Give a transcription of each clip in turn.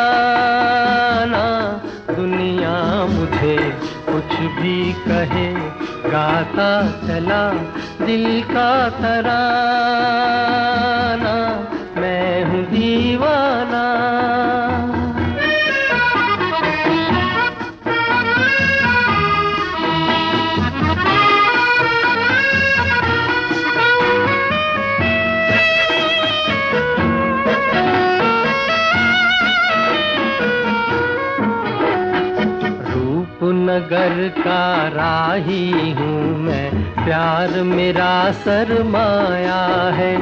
मस्ताना, दुनिया मुझे कुछ भी कहे, गाता चला दिल का तराना, मैं हूँ दीवाना। नगर का राही हूँ मैं, प्यार मेरा सरमाया है।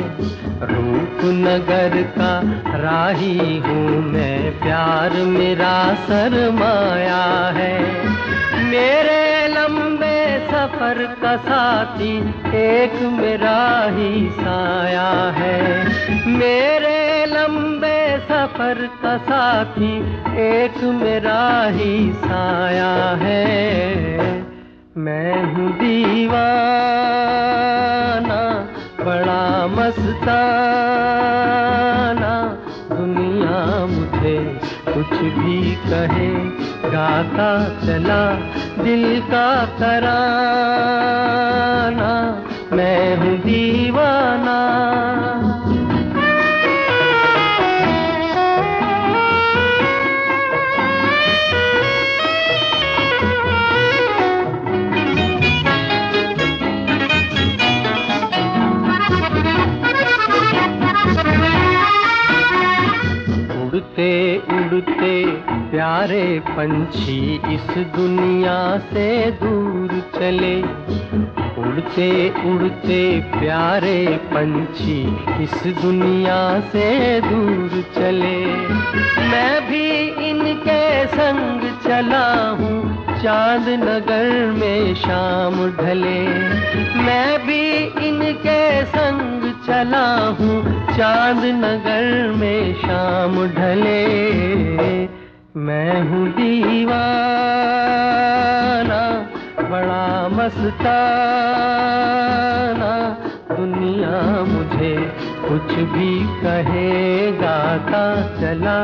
रूपनगर का राही हूँ मैं, प्यार मेरा सरमाया है। मेरे लंबे सफर का साथी एक मेरा ही साया है। मेरे लंबे सफर का साथी एक मेरा ही साया है। मैं हूँ दीवाना, बड़ा मस्ताना, दुनिया मुझे कुछ भी कहे, गाता चला दिल का तराना, मैं हूँ दीवाना। उड़ते उड़ते प्यारे पंछी इस दुनिया से दूर चले। उड़ते उड़ते प्यारे पंछी इस दुनिया से दूर चले। मैं भी इनके संग चला हूँ, चांद नगर में शाम ढले। मैं भी इनके संग चला हूँ, चांद नगर में शाम ढले। मैं हूँ दीवाना, बड़ा मस्ताना, दुनिया मुझे कुछ भी कहे, गाता चला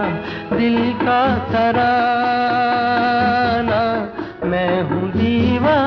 दिल का तराना, मैं हूँ दीवाना।